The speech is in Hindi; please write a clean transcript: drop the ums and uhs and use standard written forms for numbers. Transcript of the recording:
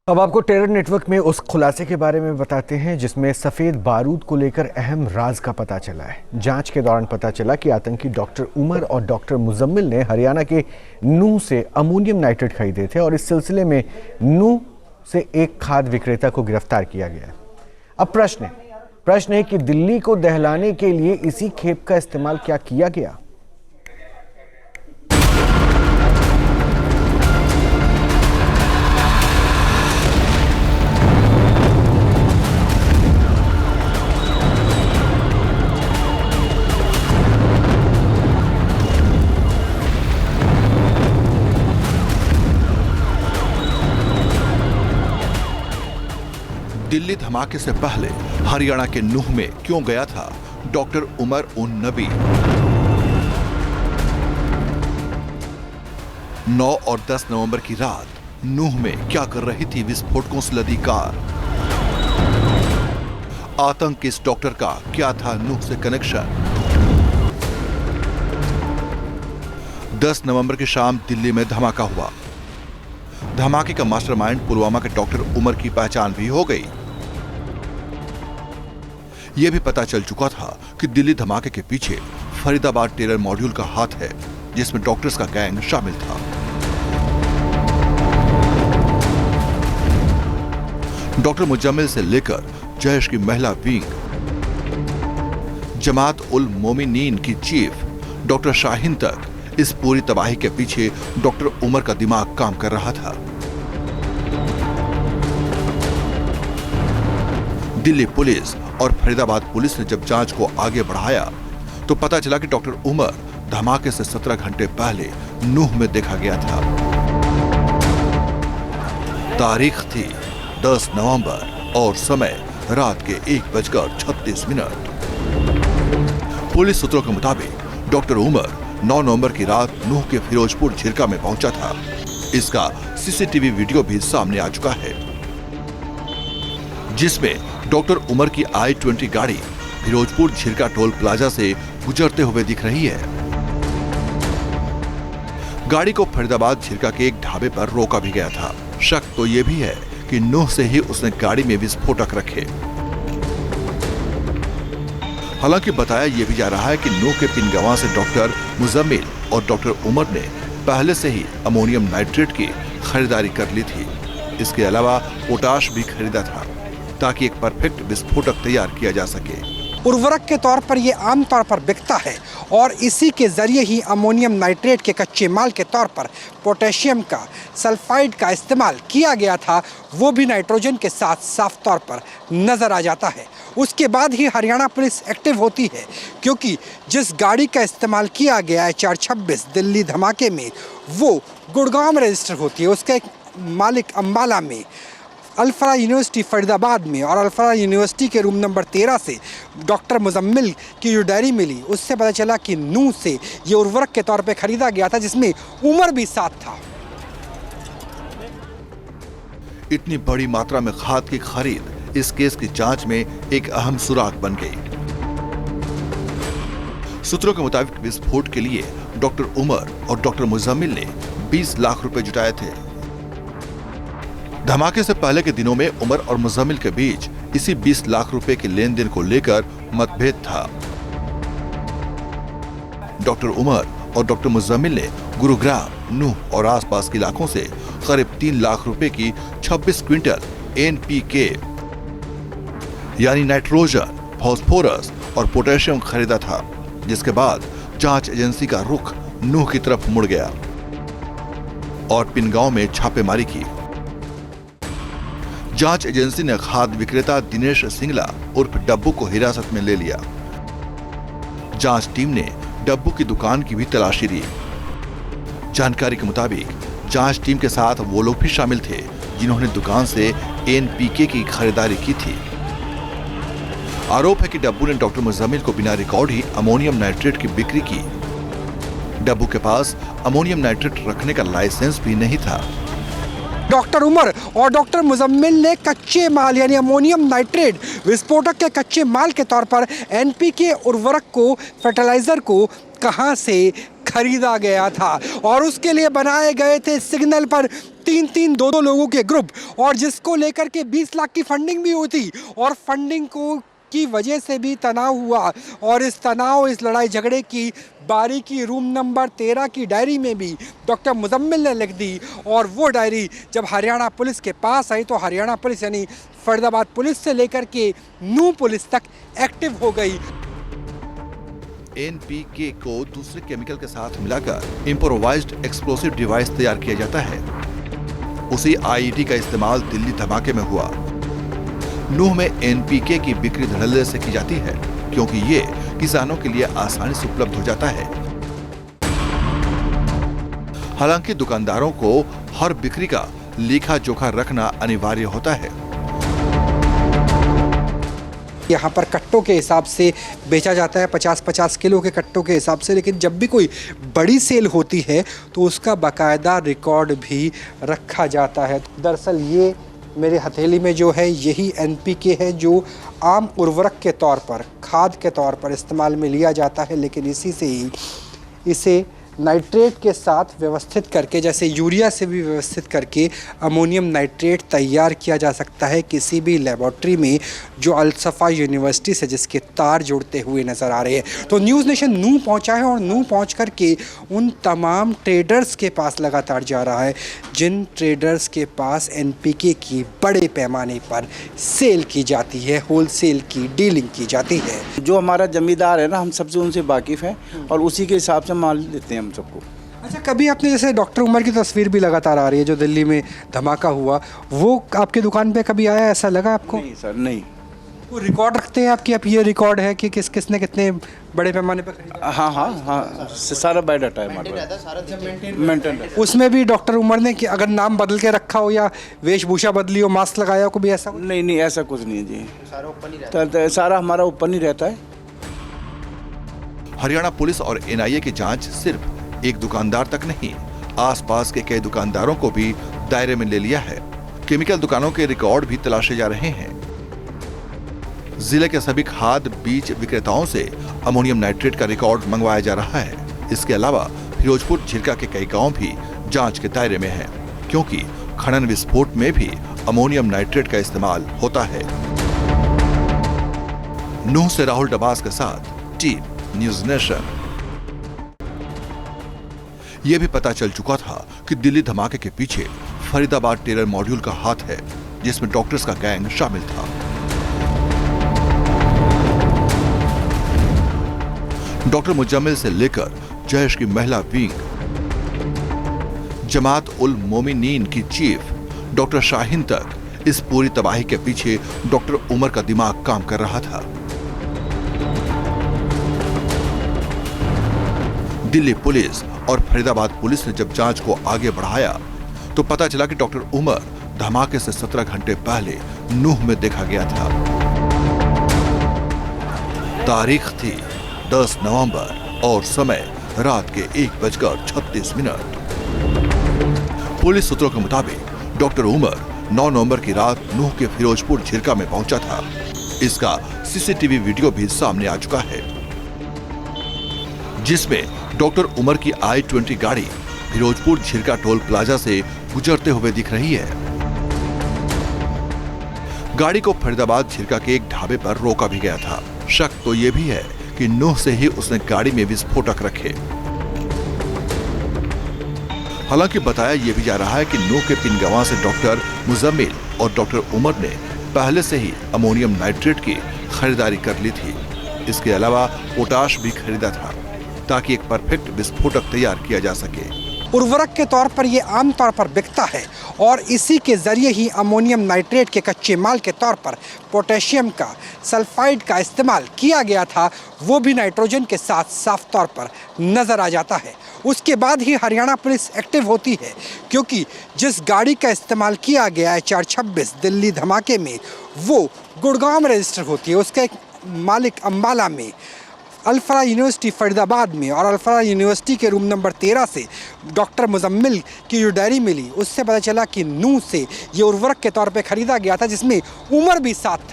अब आपको टेरर नेटवर्क में उस खुलासे के बारे में बताते हैं जिसमें सफ़ेद बारूद को लेकर अहम राज का पता चला है। जांच के दौरान पता चला कि आतंकी डॉक्टर उमर और डॉक्टर मुजम्मिल ने हरियाणा के नूंह से अमोनियम नाइट्रेट खरीदे थे और इस सिलसिले में नूंह से एक खाद विक्रेता को गिरफ्तार किया गया। अब प्रश्न है कि दिल्ली को दहलाने के लिए इसी खेप का इस्तेमाल क्या किया गया। दिल्ली धमाके से पहले हरियाणा के नूंह में क्यों गया था डॉक्टर उमर उन नबी? 9 और 10 नवंबर की रात नूंह में क्या कर रही थी विस्फोटकों से लदी कार? आतंक के इस डॉक्टर का क्या था नूंह से कनेक्शन? 10 नवंबर की शाम दिल्ली में धमाका हुआ। धमाके का मास्टरमाइंड पुलवामा के डॉक्टर उमर की पहचान भी हो गई। यह भी पता चल चुका था कि दिल्ली धमाके के पीछे फरीदाबाद टेरर मॉड्यूल का हाथ है, जिसमें डॉक्टर्स का गैंग शामिल था। डॉक्टर मुजम्मिल से लेकर जैश की महिला विंग, जमात उल मोमिनीन की चीफ डॉक्टर शाहीन तक इस पूरी तबाही के पीछे डॉक्टर उमर का दिमाग काम कर रहा था। दिल्ली पुलिस और फरीदाबाद पुलिस ने जब जांच को आगे बढ़ाया तो पता चला कि डॉक्टर उमर धमाके से 17 घंटे पहले नूंह में देखा गया था। तारीख थी 10 नवंबर और समय रात के 1:36। पुलिस सूत्रों के मुताबिक डॉक्टर उमर 9 नवंबर की रात नूंह के फिरोजपुर झिरका में पहुंचा था। इसका सीसीटीवी वीडियो भी सामने आ चुका है, जिसमें डॉक्टर उमर की I-20 गाड़ी फिरोजपुर झिरका टोल प्लाजा से गुजरते हुए दिख रही है। गाड़ी को फरीदाबाद झिरका के एक ढाबे पर रोका भी गया था। शक तो यह भी है कि नूंह से ही उसने गाड़ी में विस्फोटक रखे। हालांकि बताया यह भी जा रहा है कि नूंह के पिनगवां से डॉक्टर मुजम्मिल और डॉक्टर उमर ने पहले से ही अमोनियम नाइट्रेट की खरीदारी कर ली थी। इसके अलावा पोटाश भी खरीदा था ताकि एक परफेक्ट विस्फोटक तैयार किया जा सके। उर्वरक के तौर पर ये आमतौर पर बिकता है और इसी के जरिए ही अमोनियम नाइट्रेट के कच्चे माल के तौर पर पोटेशियम का सल्फाइड का इस्तेमाल किया गया था। वो भी नाइट्रोजन के साथ साफ तौर पर नजर आ जाता है। उसके बाद ही हरियाणा पुलिस एक्टिव होती है, क्योंकि जिस गाड़ी का इस्तेमाल किया गया है 426 दिल्ली धमाके में, वो गुड़गांव में रजिस्टर होती है। उसका एक मालिक अम्बाला में, अल-फलाह यूनिवर्सिटी फरीदाबाद में और अल-फलाह यूनिवर्सिटी के रूम नंबर 13 से डॉक्टर मुजम्मिल की जो डायरी मिली, उससे पता चला कि नूंह से ये उर्वरक के तौर पे खरीदा गया था, जिसमें उमर भी साथ था। इतनी बड़ी मात्रा में खाद की खरीद इस केस की जांच में एक अहम सुराग बन गई। सूत्रों के मुताबिक विस्फोट के लिए डॉक्टर उमर और डॉक्टर मुजम्मिल ने 20 लाख रुपए जुटाए थे। धमाके से पहले के दिनों में उमर और मुजम्मिल के बीच इसी 20 लाख रुपए के लेन देन को लेकर मतभेद था। डॉक्टर उमर और डॉक्टर मुजम्मिल ने गुरुग्राम, नूंह और आसपास के इलाकों से करीब 3 लाख रुपए की 26 क्विंटल NPK यानी नाइट्रोजन, फास्फोरस और पोटेशियम खरीदा था, जिसके बाद जांच एजेंसी का रुख नूंह की तरफ मुड़ गया और पिनगांव में छापेमारी की। जांच एजेंसी ने खाद विक्रेता दिनेश सिंगला उर्फ डब्बू को हिरासत में ले लिया। जांच टीम ने डब्बू की दुकान की भी तलाशी ली। जानकारी के मुताबिक जांच टीम के साथ वो लोग भी शामिल थे जिन्होंने दुकान से NPK की खरीदारी की थी। आरोप है कि डब्बू ने डॉक्टर मुजम्मिल को बिना रिकॉर्ड ही अमोनियम नाइट्रेट की बिक्री की। डब्बू के पास अमोनियम नाइट्रेट रखने का लाइसेंस भी नहीं था। डॉक्टर उमर और डॉक्टर मुजम्मिल ने कच्चे माल यानी अमोनियम नाइट्रेट विस्फोटक के कच्चे माल के तौर पर NPK उर्वरक को, फर्टिलाइजर को कहां से खरीदा गया था और उसके लिए बनाए गए थे सिग्नल पर 3-3, 2-2 लोगों के ग्रुप, और जिसको लेकर के 20 लाख की फंडिंग भी हुई थी, और फंडिंग की वजह से भी तनाव हुआ, और इस तनाव, इस लड़ाई झगड़े की बारीकी रूम नंबर 13 की डायरी में भी डॉक्टर मुजम्मिल ने लिख दी। और वो डायरी जब हरियाणा पुलिस के पास आई तो हरियाणा पुलिस यानी फरीदाबाद पुलिस से लेकर के नूह पुलिस तक एक्टिव हो गई। एनपीके को दूसरे केमिकल के साथ मिलाकर इम्प्रोवाइज्ड एक्सप्लोसिव डिवाइस तैयार किया जाता है। उसी आईईडी का इस्तेमाल दिल्ली धमाके में हुआ। नूह में एनपीके की बिक्री धड़ल्ले से की जाती है क्योंकि ये किसानों के लिए आसानी से उपलब्ध हो जाता है। हालांकि दुकानदारों को हर बिक्री का लेखा जोखा रखना अनिवार्य होता है। यहाँ पर कट्टों के हिसाब से बेचा जाता है, 50-50 किलो के कट्टों के हिसाब से, लेकिन जब भी कोई बड़ी सेल होती है तो उसका बाकायदा रिकॉर्ड भी रखा जाता है। दरअसल ये मेरे हथेली में जो है यही एनपीके है जो आम उर्वरक के तौर पर, खाद के तौर पर इस्तेमाल में लिया जाता है, लेकिन इसी से ही इसे नाइट्रेट के साथ व्यवस्थित करके, जैसे यूरिया से भी व्यवस्थित करके अमोनियम नाइट्रेट तैयार किया जा सकता है किसी भी लेबॉर्ट्री में जो अलसफा यूनिवर्सिटी से जिसके तार जुड़ते हुए नज़र आ रहे हैं। तो न्यूज़ नेशन नूह पहुंचा है और नूह पहुंच कर के उन तमाम ट्रेडर्स के पास लगातार जा रहा है जिन ट्रेडर्स के पास एनपीके की बड़े पैमाने पर सेल की जाती है, होलसेल की डीलिंग की जाती है। जो हमारा जमींदार है ना, हम सबसे उनसे वाकिफ़ हैं और उसी के हिसाब से माल देते हैं हम सबको। अच्छा, कभी आपने, जैसे डॉक्टर उमर की तस्वीर भी लगातार आ रही है जो दिल्ली में धमाका हुआ, वो आपकी दुकान पे कभी आया, ऐसा लगा आपको? नहीं सर, नहीं। वो रिकॉर्ड रखते हैं आपकी, आप ये रिकॉर्ड है कि किसने कितने बड़े पैमाने पर खरीदा? हाँ, सारा बायोडाटा है हमारे पास, मेंटेन है। उसमें भी डॉक्टर उमर ने कि अगर नाम बदल के रखा हो या वेशभूषा बदली हो, मास्क लगाया हो, कभी ऐसा? नहीं, ऐसा कुछ नहीं है जी, सारा हमारा ऊपर नहीं रहता है। हरियाणा पुलिस और एनआईए की जांच सिर्फ एक दुकानदार तक नहीं, आसपास के कई दुकानदारों को भी दायरे में ले लिया है। केमिकल दुकानों के रिकॉर्ड भी तलाशे जा रहे हैं। जिले के सभी खाद बीज विक्रेताओं से अमोनियम नाइट्रेट का रिकॉर्ड मंगवाया जा रहा है। इसके अलावा फिरोजपुर झिरका के कई गांव भी जांच के दायरे में हैं, क्योंकि खनन विस्फोट में भी अमोनियम नाइट्रेट का इस्तेमाल होता है। नूह से राहुल डबास के साथ टीम न्यूज़ नेशन। यह भी पता चल चुका था कि दिल्ली धमाके के पीछे फरीदाबाद टेरर मॉड्यूल का हाथ है, जिसमें डॉक्टर्स का गैंग शामिल था। डॉक्टर मुजम्मिल से लेकर जैश की महिला विंग, जमात उल मोमिनीन की चीफ डॉक्टर शाहीन तक, इस पूरी तबाही के पीछे डॉक्टर उमर का दिमाग काम कर रहा था। दिल्ली पुलिस और फरीदाबाद पुलिस ने जब जांच को आगे बढ़ाया तो पता चला कि डॉक्टर उमर धमाके से 17 घंटे पहले नूह में देखा गया था। तारीख थी 10 नवंबर और समय रात के 1:36। पुलिस सूत्रों के मुताबिक डॉक्टर उमर 9 नवंबर की रात नूह के फिरोजपुर झिरका में पहुंचा था। इसका सीसीटीवी वीडियो भी सामने आ चुका है, जिसमें डॉक्टर उमर की i-20 गाड़ी फिरोजपुर झिरका टोल प्लाजा से गुजरते हुए दिख रही है। गाड़ी को फरीदाबाद झिरका के एक ढाबे पर रोका भी गया था। शक तो यह भी है कि नूह से ही उसने गाड़ी में विस्फोटक रखे। हालांकि बताया यह भी जा रहा है कि नूह के पिनगवा से डॉक्टर मुजम्मिल और डॉक्टर उमर ने पहले से ही अमोनियम नाइट्रेट की खरीदारी कर ली थी। इसके अलावा पोटाश भी खरीदा था ताकि एक परफेक्ट विस्फोटक तैयार किया जा सके। उर्वरक के तौर पर ये आम तौर पर बिकता है और इसी के जरिए ही अमोनियम नाइट्रेट के कच्चे माल के तौर पर पोटेशियम का सल्फाइड का इस्तेमाल किया गया था, वो भी नाइट्रोजन के साथ साफ तौर पर नज़र आ जाता है। उसके बाद ही हरियाणा पुलिस एक्टिव होती है, क्योंकि जिस गाड़ी का इस्तेमाल किया गया है 426 दिल्ली धमाके में, वो गुड़गांव में रजिस्टर होती है। उसका एक मालिक अम्बाला में, अल्फरा यूनिवर्सिटी फरीदाबाद में, और अल्फरा यूनिवर्सिटी के रूम नंबर 13 से डॉक्टर मुजम्मिल की जो डायरी मिली उससे पता चला कि नूह से ये उर्वरक के तौर पे खरीदा गया था, जिसमें उमर भी साथ था।